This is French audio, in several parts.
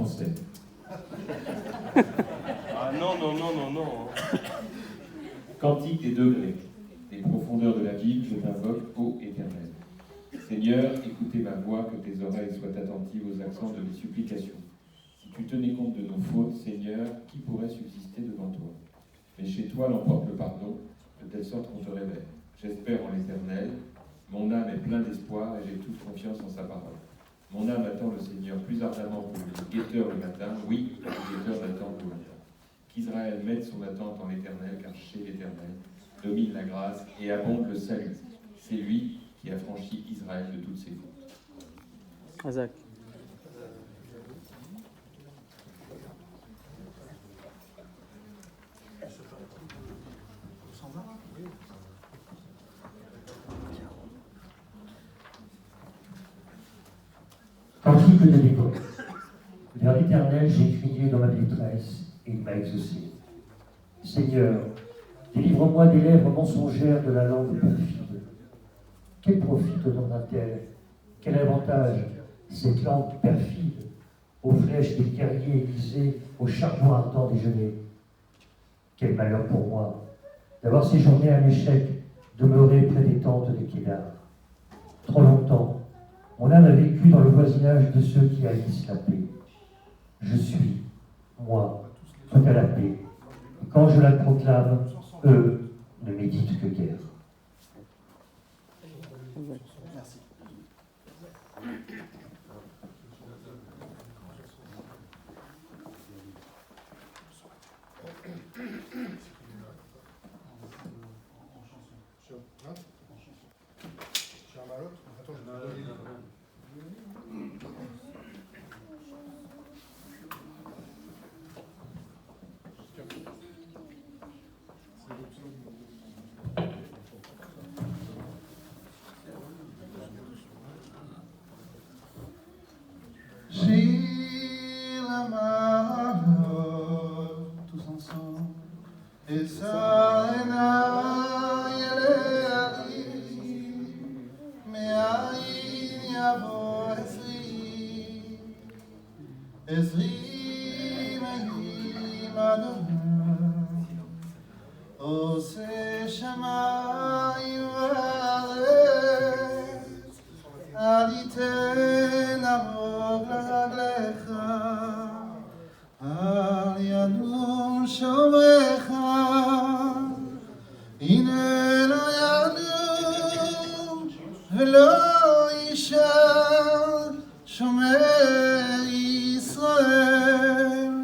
français. Ah non, non, non, non, non. Cantique des degrés. Des profondeurs de la Bible, je t'invoque, ô Éternel. Seigneur, écoutez ma voix, que tes oreilles soient attentives aux accents de mes supplications. Si tu tenais compte de nos fautes, Seigneur, qui pourrait subsister devant toi? Mais chez toi l'on porte le pardon, de telle sorte qu'on te révèle. J'espère en l'Éternel, mon âme est pleine d'espoir et j'ai toute confiance en sa parole. Mon âme attend le Seigneur plus ardemment que le guetteur le matin, oui, le guetteur l'attend le matin. Qu'Israël mette son attente en l'Éternel, car chez l'Éternel domine la grâce et abonde le salut. C'est lui qui a franchi Israël de toutes ses fautes. Isaac. Cantique de décoré. Vers l'Éternel, j'ai crié dans ma détresse, et il m'a exaucé. Seigneur, délivre-moi des lèvres mensongères de la langue perfide. Quel profit te donnera-t-elle? Quel avantage cette langue perfide aux flèches des guerriers aiguisés, au charbon ardent des genêts? Quel malheur pour moi d'avoir séjourné à Méchec, demeuré près des tentes de Kédar. Trop longtemps, mon âme a vécu dans le voisinage de ceux qui haïssent la paix. Je suis, moi, tout à la paix. Et quand je la proclame, eux ne méditent que guerre. Merci. Tous ensemble. Et ça Ezri Mehi Adonai Ose Shamayim V'Aretz Al Yiten Avot L'Raglecha Al Yadun Shomecha Hine Lo Yadun V'Lo Yishal Shomer Israel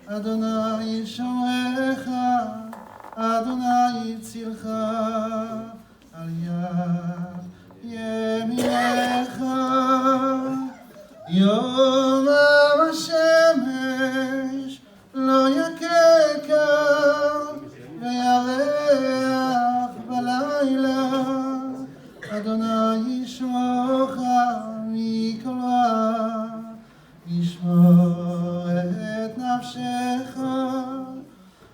Adonai Shomecha Adonai Tzilcha Al Yad Yeminecha Yom HaShemesh Lo Yakeka Ve'yareach Balayla Adonai Yishmocha Mikol Ra Yishmor et nafshecha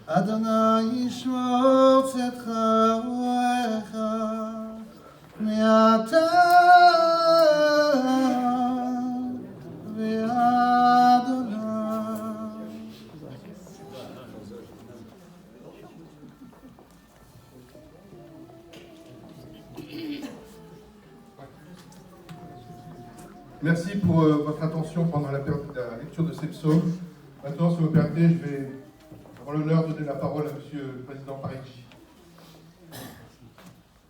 Adonai yishmor tzedcha u'echa me'ata ve'Adonai. Merci pour votre attention pendant la lecture de ces psaumes. Maintenant, si vous me permettez, je vais avoir l'honneur de donner la parole à Monsieur le Président Parigi.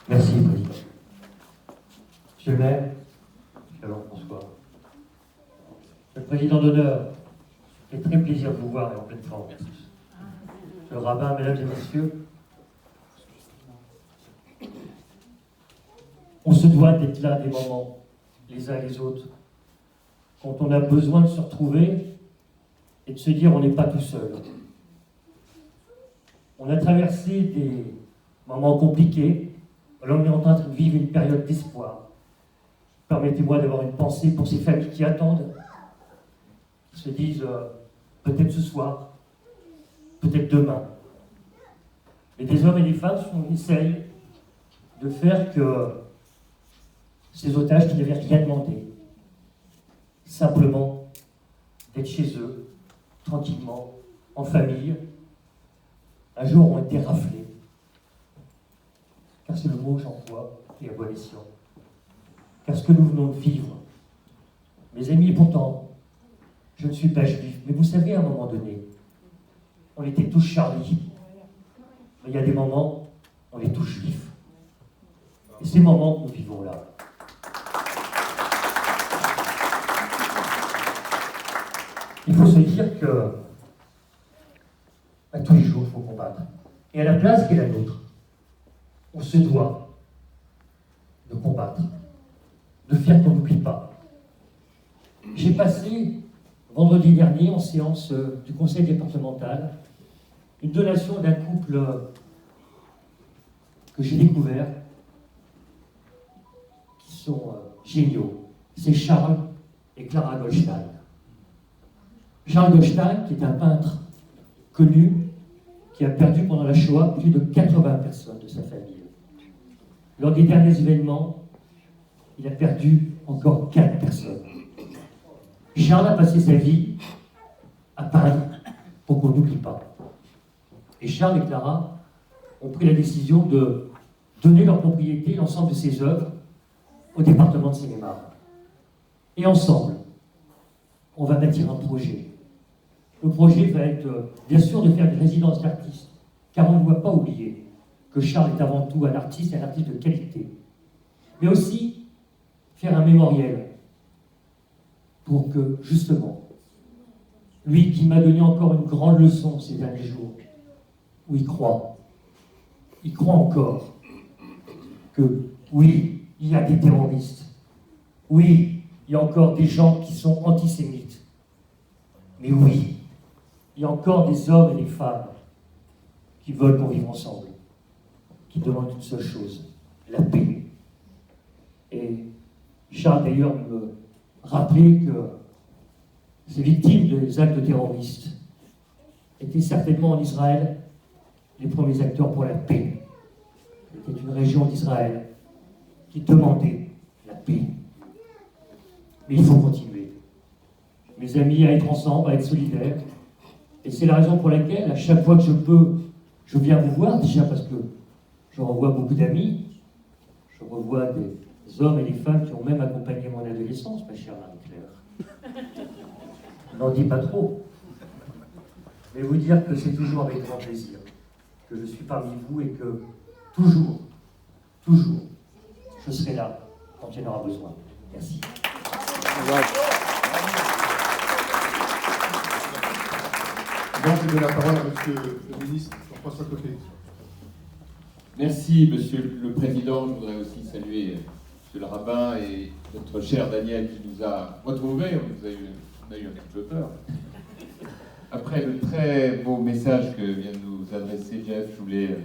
Merci, Président. Monsieur le maire, alors François, le président d'honneur, c'est très plaisir de vous voir et en pleine forme. Le rabbin, mesdames et messieurs, on se doit d'être là des moments, les uns et les autres, quand on a besoin de se retrouver et de se dire on n'est pas tout seul. On a traversé des moments compliqués, alors on est en train de vivre une période d'espoir. Permettez-moi d'avoir une pensée pour ces familles qui attendent, qui se disent peut-être ce soir, peut-être demain. Et des hommes et des femmes essayent de faire que ces otages qui n'avaient rien demandé, simplement d'être chez eux, tranquillement, en famille, un jour ont été raflés. Car c'est le mot que j'emploie, et à bon escient. Car ce que nous venons de vivre, mes amis, pourtant, je ne suis pas juif, mais vous savez, à un moment donné, on était tous Charlie. Mais il y a des moments, on est tous juifs. Et ces moments que nous vivons là. Il faut se dire que tous les jours, il faut combattre. Et à la place qui est la nôtre, on se doit de combattre, de faire qu'on n'oublie pas. J'ai passé, vendredi dernier, en séance du conseil départemental, une donation d'un couple que j'ai découvert, qui sont géniaux. C'est Charles et Clara Goldstein. Charles Goldstein, qui est un peintre connu, qui a perdu pendant la Shoah plus de 80 personnes de sa famille. Lors des derniers événements, il a perdu encore 4 personnes. Charles a passé sa vie à peindre pour qu'on n'oublie pas. Et Charles et Clara ont pris la décision de donner leur propriété, l'ensemble de ses œuvres, au département de cinéma. Et ensemble, on va bâtir un projet. Le projet va être, bien sûr, de faire des résidences d'artistes, car on ne doit pas oublier que Charles est avant tout un artiste de qualité. Mais aussi faire un mémorial pour que, justement, lui qui m'a donné encore une grande leçon ces derniers jours, où il croit encore que, oui, il y a des terroristes, oui, il y a encore des gens qui sont antisémites, mais oui, il y a encore des hommes et des femmes qui veulent qu'on vive ensemble, qui demandent une seule chose, la paix. Et Charles d'ailleurs me rappelait que ces victimes des actes terroristes étaient certainement en Israël les premiers acteurs pour la paix. C'était une région d'Israël qui demandait la paix. Mais il faut continuer. Mes amis, à être ensemble, à être solidaires. Et c'est la raison pour laquelle, à chaque fois que je peux, je viens vous voir, déjà parce que je revois beaucoup d'amis, je revois des hommes et des femmes qui ont même accompagné mon adolescence, ma chère Marie-Claire. N'en dis pas trop. Mais vous dire que c'est toujours avec grand plaisir que je suis parmi vous et que toujours, je serai là quand il y en aura besoin. Merci. Avant, je donne la parole à Monsieur le ministre Jean-François Copé. Merci, Monsieur le Président. Je voudrais aussi saluer Monsieur le rabbin et notre cher Daniel qui nous a retrouvés. On a eu un petit peu peur. Après le très beau message que vient de nous adresser Jeff, je voulais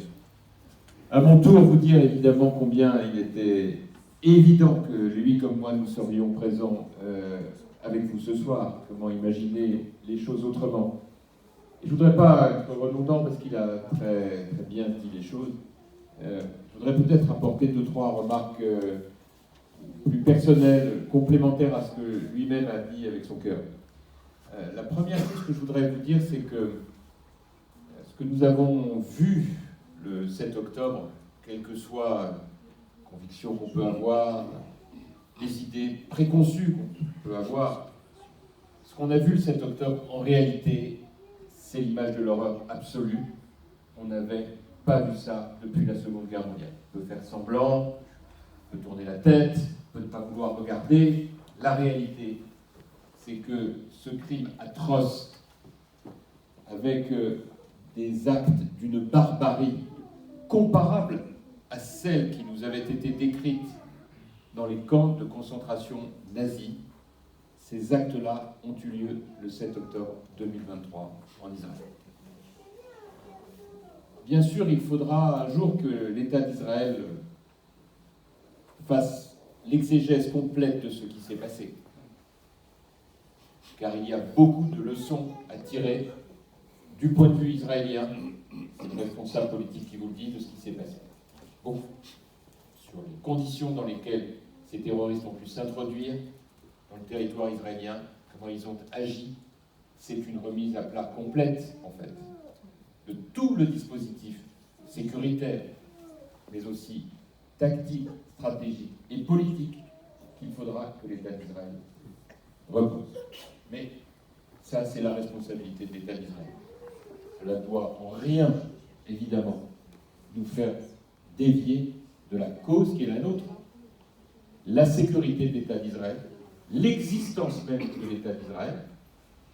à mon tour vous dire évidemment combien il était évident que lui comme moi nous serions présents avec vous ce soir. Comment imaginer les choses autrement. Et je ne voudrais pas être redondant parce qu'il a très, très bien dit les choses. Je voudrais peut-être apporter 2-3 remarques plus personnelles, complémentaires à ce que lui-même a dit avec son cœur. La première chose que je voudrais vous dire, c'est que ce que nous avons vu le 7 octobre, quelle que soit la conviction qu'on peut avoir, les idées préconçues qu'on peut avoir, ce qu'on a vu le 7 octobre, en réalité, c'est l'image de l'horreur absolue. On n'avait pas vu ça depuis la Seconde Guerre mondiale. On peut faire semblant, on peut tourner la tête, on peut ne pas vouloir regarder. La réalité, c'est que ce crime atroce, avec des actes d'une barbarie comparable à celle qui nous avait été décrite dans les camps de concentration nazis, ces actes-là ont eu lieu le 7 octobre 2023 en Israël. Bien sûr, il faudra un jour que l'État d'Israël fasse l'exégèse complète de ce qui s'est passé. Car il y a beaucoup de leçons à tirer du point de vue israélien, c'est le responsable politique qui vous le dit, de ce qui s'est passé. Beaucoup. Sur les conditions dans lesquelles ces terroristes ont pu s'introduire dans le territoire israélien, comment ils ont agi, c'est une remise à plat complète, en fait, de tout le dispositif sécuritaire, mais aussi tactique, stratégique et politique qu'il faudra que l'État d'Israël repose. Mais ça, c'est la responsabilité de l'État d'Israël. Cela doit en rien, évidemment, nous faire dévier de la cause qui est la nôtre, la sécurité de l'État d'Israël, l'existence même de l'État d'Israël,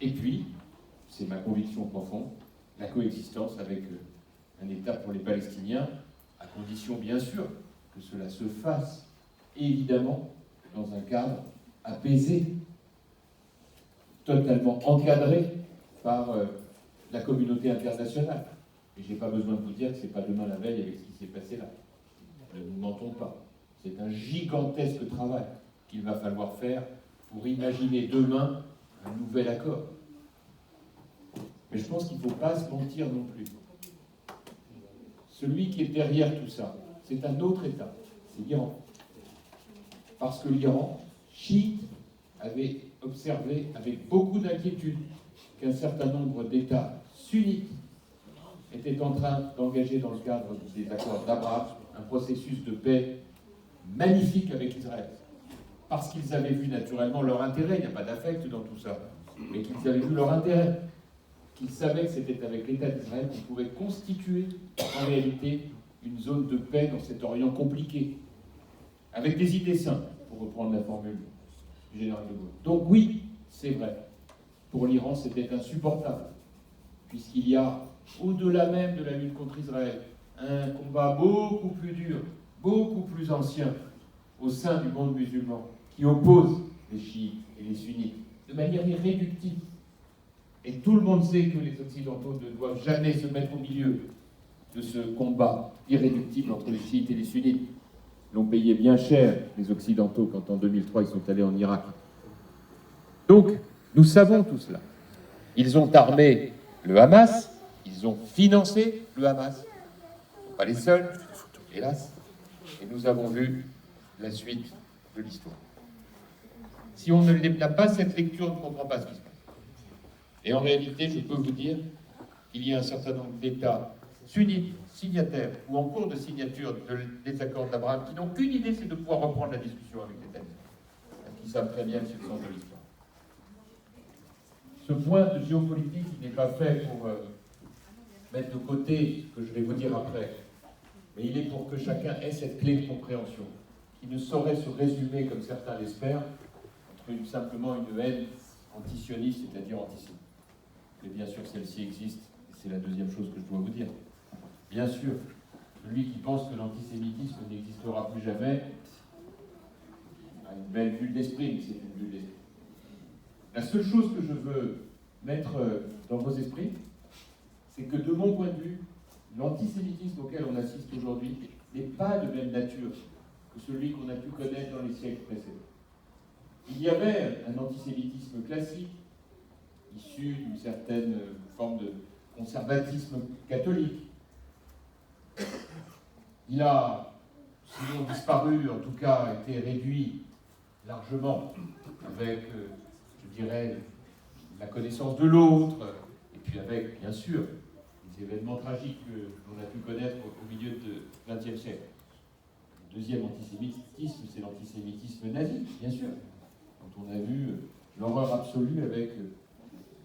et puis, c'est ma conviction profonde, la coexistence avec un État pour les Palestiniens, à condition bien sûr que cela se fasse, évidemment, dans un cadre apaisé, totalement encadré par la communauté internationale. Et je n'ai pas besoin de vous dire que ce n'est pas demain la veille avec ce qui s'est passé là. Ne nous mentons pas. C'est un gigantesque travail qu'il va falloir faire pour imaginer demain un nouvel accord. Mais je pense qu'il ne faut pas se mentir non plus. Celui qui est derrière tout ça, c'est un autre État, c'est l'Iran. Parce que l'Iran, chiite, avait observé avec beaucoup d'inquiétude qu'un certain nombre d'États sunnites étaient en train d'engager dans le cadre des accords d'Abraham un processus de paix magnifique avec Israël. Parce qu'ils avaient vu naturellement leur intérêt, il n'y a pas d'affect dans tout ça, mais qu'ils avaient vu leur intérêt, qu'ils savaient que c'était avec l'État d'Israël qu'on pouvait constituer en réalité une zone de paix dans cet Orient compliqué, avec des idées simples, pour reprendre la formule du général de Gaulle. Donc oui, c'est vrai, pour l'Iran c'était insupportable, puisqu'il y a, au-delà même de la lutte contre Israël, un combat beaucoup plus dur, beaucoup plus ancien, au sein du monde musulman, qui oppose les chiites et les sunnites, de manière irréductible. Et tout le monde sait que les Occidentaux ne doivent jamais se mettre au milieu de ce combat irréductible entre les chiites et les sunnites. Ils l'ont payé bien cher, les Occidentaux, quand en 2003 ils sont allés en Irak. Donc, nous savons tout cela. Ils ont armé le Hamas, ils ont financé le Hamas. Ils ne sont pas les seuls, hélas. Et nous avons vu la suite de l'histoire. Si on n'a pas cette lecture, on ne comprend pas ce qui se passe. Et en réalité, je peux vous dire qu'il y a un certain nombre d'États sunnites, signataires ou en cours de signature des accords d'Abraham qui n'ont qu'une idée, c'est de pouvoir reprendre la discussion avec l'État d'Israël, qui savent très bien que c'est le sens de l'histoire. Ce point de géopolitique, il n'est pas fait pour mettre de côté ce que je vais vous dire après, mais il est pour que chacun ait cette clé de compréhension, qui ne saurait se résumer, comme certains l'espèrent, entre simplement une haine antisioniste, c'est-à-dire antisémite. Mais bien sûr, celle-ci existe, et c'est la deuxième chose que je dois vous dire. Bien sûr, celui qui pense que l'antisémitisme n'existera plus jamais a une belle bulle d'esprit, mais c'est une bulle d'esprit. La seule chose que je veux mettre dans vos esprits, c'est que de mon point de vue, l'antisémitisme auquel on assiste aujourd'hui n'est pas de même nature que celui qu'on a pu connaître dans les siècles précédents. Il y avait un antisémitisme classique, issu d'une certaine forme de conservatisme catholique. Il a, sinon disparu, en tout cas été réduit largement avec, je dirais, la connaissance de l'autre, et puis avec, bien sûr, les événements tragiques que l'on a pu connaître au milieu du XXe siècle. Le deuxième antisémitisme, c'est l'antisémitisme nazi, bien sûr, quand on a vu l'horreur absolue avec,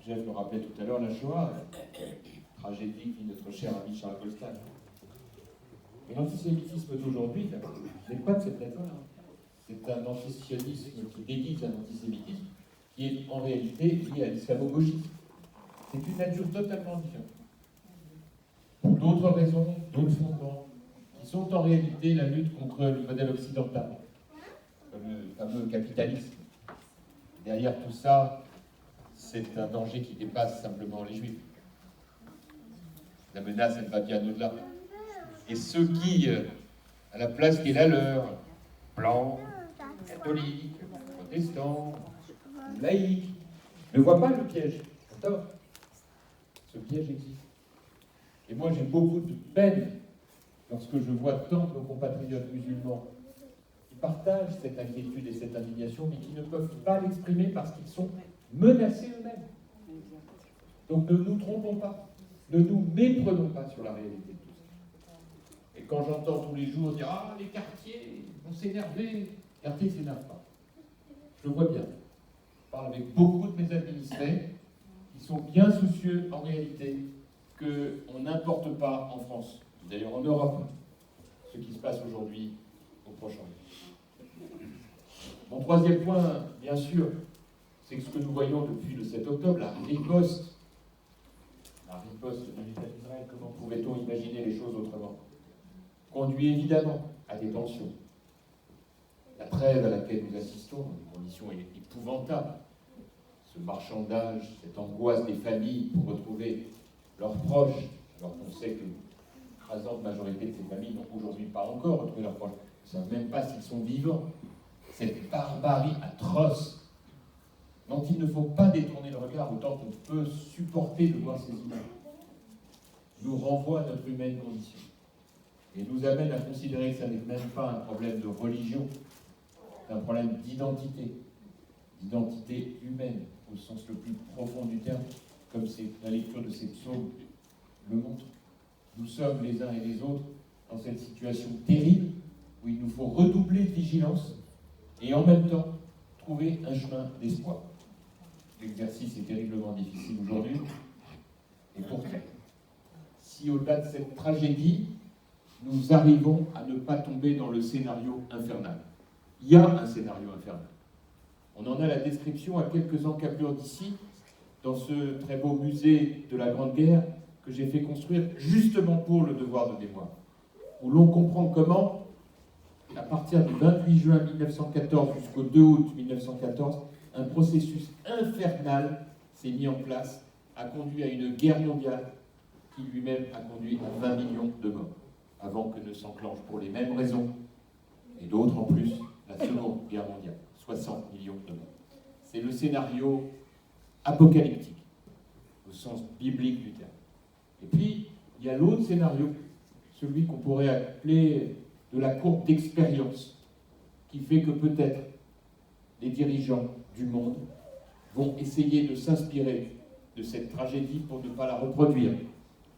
Jeff le rappelait tout à l'heure, la Shoah, tragédie qui vit notre cher ami Charles Goldstein. Mais l'antisémitisme d'aujourd'hui n'est pas de cette nature-là. C'est un antisionisme qui déguise un antisémitisme qui est en réalité lié à l'islamo-gauchisme. C'est une nature totalement différente. Pour d'autres raisons, d'autres fondements, qui sont en réalité la lutte contre le modèle occidental, le fameux capitalisme. Derrière tout ça, c'est un danger qui dépasse simplement les Juifs. La menace, elle va bien au-delà. Et ceux qui, à la place qui est la leur, blancs, catholiques, protestants, laïcs, ne voient pas le piège. Tort. Ce piège existe. Et moi, j'ai beaucoup de peine lorsque je vois tant de nos compatriotes musulmans qui partagent cette inquiétude et cette indignation, mais qui ne peuvent pas l'exprimer parce qu'ils sont menacés eux-mêmes. Donc ne nous trompons pas, ne nous méprenons pas sur la réalité de tout ça. Et quand j'entends tous les jours dire « Ah, les quartiers vont s'énerver », les quartiers ne s'énervent pas. Je le vois bien. Je parle avec beaucoup de mes administrés qui sont bien soucieux en réalité qu'on n'importe pas en France, d'ailleurs en Europe, ce qui se passe aujourd'hui au Proche-Orient. Mon troisième point, bien sûr, c'est que ce que nous voyons depuis le 7 octobre, la riposte de l'État d'Israël, comment pouvait-on imaginer les choses autrement, conduit évidemment à des tensions. La trêve à laquelle nous assistons, dans des conditions épouvantables, ce marchandage, cette angoisse des familles pour retrouver leurs proches, alors qu'on sait que l'écrasante majorité de ces familles n'ont aujourd'hui pas encore retrouvé leurs proches, ne savent même pas s'ils sont vivants. Cette barbarie atroce dont il ne faut pas détourner le regard autant qu'on peut supporter de voir ces images, nous renvoie à notre humaine condition et nous amène à considérer que ça n'est même pas un problème de religion, c'est un problème d'identité humaine au sens le plus profond du terme, comme la lecture de ces psaumes le montre. Nous sommes les uns et les autres dans cette situation terrible où il nous faut redoubler de vigilance et en même temps trouver un chemin d'espoir. L'exercice est terriblement difficile aujourd'hui, et pourtant, si au-delà de cette tragédie, nous arrivons à ne pas tomber dans le scénario infernal. Il y a un scénario infernal. On en a la description à quelques encablures d'ici, dans ce très beau musée de la Grande Guerre que j'ai fait construire justement pour le devoir de mémoire, où l'on comprend comment, à partir du 28 juin 1914 jusqu'au 2 août 1914, un processus infernal s'est mis en place, a conduit à une guerre mondiale qui lui-même a conduit à 20 millions de morts, avant que ne s'enclenche pour les mêmes raisons, et d'autres en plus, la Seconde Guerre mondiale, 60 millions de morts. C'est le scénario apocalyptique, au sens biblique du terme. Et puis, il y a l'autre scénario, celui qu'on pourrait appeler de la courbe d'expérience, qui fait que peut-être les dirigeants du monde vont essayer de s'inspirer de cette tragédie pour ne pas la reproduire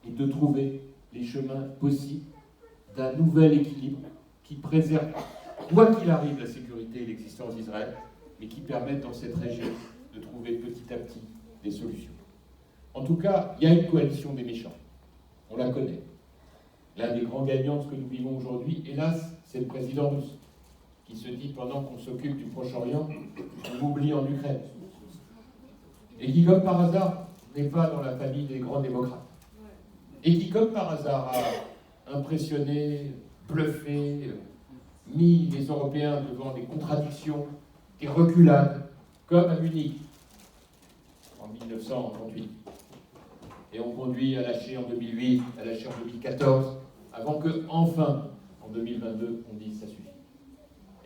et de trouver les chemins possibles d'un nouvel équilibre qui préserve, quoi qu'il arrive, la sécurité et l'existence d'Israël, mais qui permette dans cette région de trouver petit à petit des solutions. En tout cas, il y a une coalition des méchants. On la connaît. L'un des grands gagnants de ce que nous vivons aujourd'hui, hélas, c'est le président russe, qui se dit, pendant qu'on s'occupe du Proche-Orient, on oublie en Ukraine. Et qui, comme par hasard, n'est pas dans la famille des grands démocrates. Et qui, comme par hasard, a impressionné, bluffé, mis les Européens devant des contradictions, des reculades, comme à Munich, en 1938. Et on conduit à lâcher en 2008, à lâcher en 2014, avant que, enfin, en 2022, on dise ça suffit.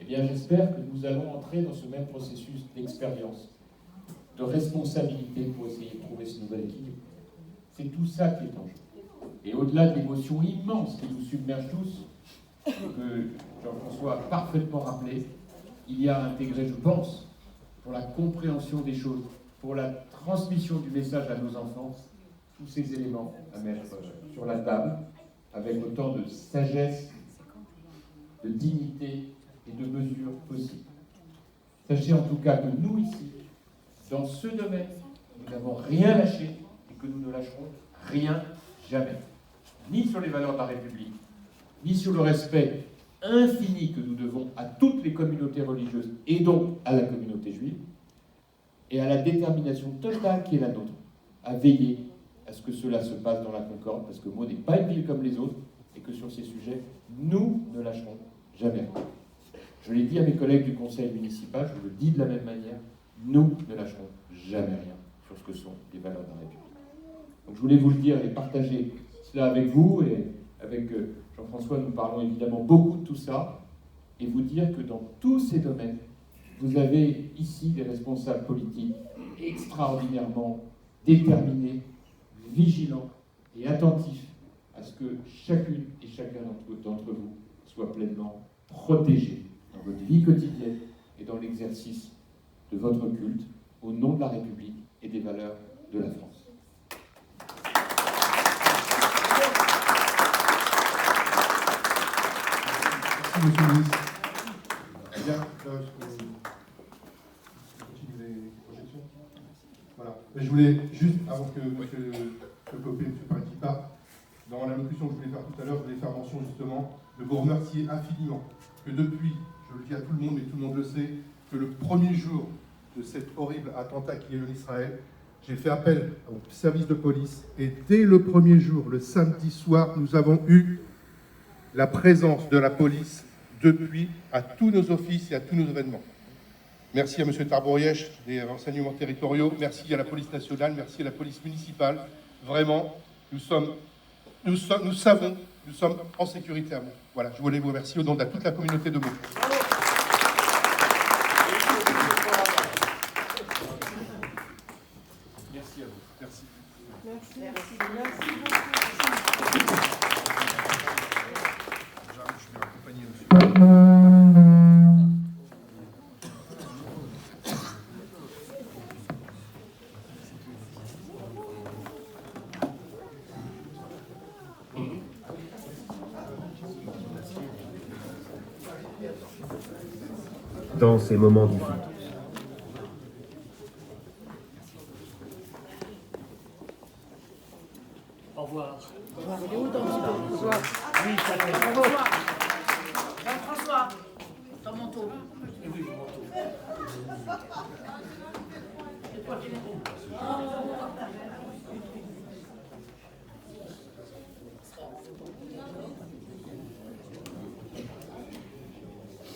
Eh bien, j'espère que nous allons entrer dans ce même processus d'expérience, de responsabilité pour essayer de trouver ce nouvel équilibre. C'est tout ça qui est en jeu. Et au-delà de l'émotion immense qui nous submerge tous, que Jean-François a parfaitement rappelé, il y a à intégrer, je pense, pour la compréhension des choses, pour la transmission du message à nos enfants, tous ces éléments à mettre sur la table, avec autant de sagesse, de dignité et de mesure possible. Sachez en tout cas que nous ici, dans ce domaine, nous n'avons rien lâché et que nous ne lâcherons rien jamais. Ni sur les valeurs de la République, ni sur le respect infini que nous devons à toutes les communautés religieuses et donc à la communauté juive, et à la détermination totale qui est la nôtre, à veiller à ce que cela se passe dans la concorde, parce que Meaux n'est pas une ville comme les autres, et que sur ces sujets, nous ne lâcherons jamais rien. Je l'ai dit à mes collègues du conseil municipal, je le dis de la même manière, nous ne lâcherons jamais rien sur ce que sont les valeurs de la République. Donc je voulais vous le dire et partager cela avec vous, et avec Jean-François, nous parlons évidemment beaucoup de tout ça, et vous dire que dans tous ces domaines, vous avez ici des responsables politiques extraordinairement déterminés, vigilants et attentifs à ce que chacune et chacun d'entre vous soit pleinement protégé dans votre vie quotidienne et dans l'exercice de votre culte au nom de la République et des valeurs de la France. Merci, monsieur le ministre. Bien, là, je continue les projections. Voilà. Et je voulais juste, avant que monsieur Copé, monsieur Parigi parte, dans l'allocution que je voulais faire tout à l'heure, je voulais faire mention justement de vous remercier infiniment. Que depuis, je le dis à tout le monde, mais tout le monde le sait, que le premier jour de cet horrible attentat qui a eu en Israël, j'ai fait appel au service de police et dès le premier jour, le samedi soir, nous avons eu la présence de la police depuis à tous nos offices et à tous nos événements. Merci à M. Tarbourièche des renseignements territoriaux, merci à la police nationale, merci à la police municipale. Vraiment, nous sommes en sécurité à Meaux. Voilà, je voulais vous remercier au nom de toute la communauté de Meaux. Merci à vous. Merci. Merci beaucoup. Je vais accompagner monsieur. Dans ces moments difficiles. Au revoir. Jean-François, ton manteau. Oui, mon manteau.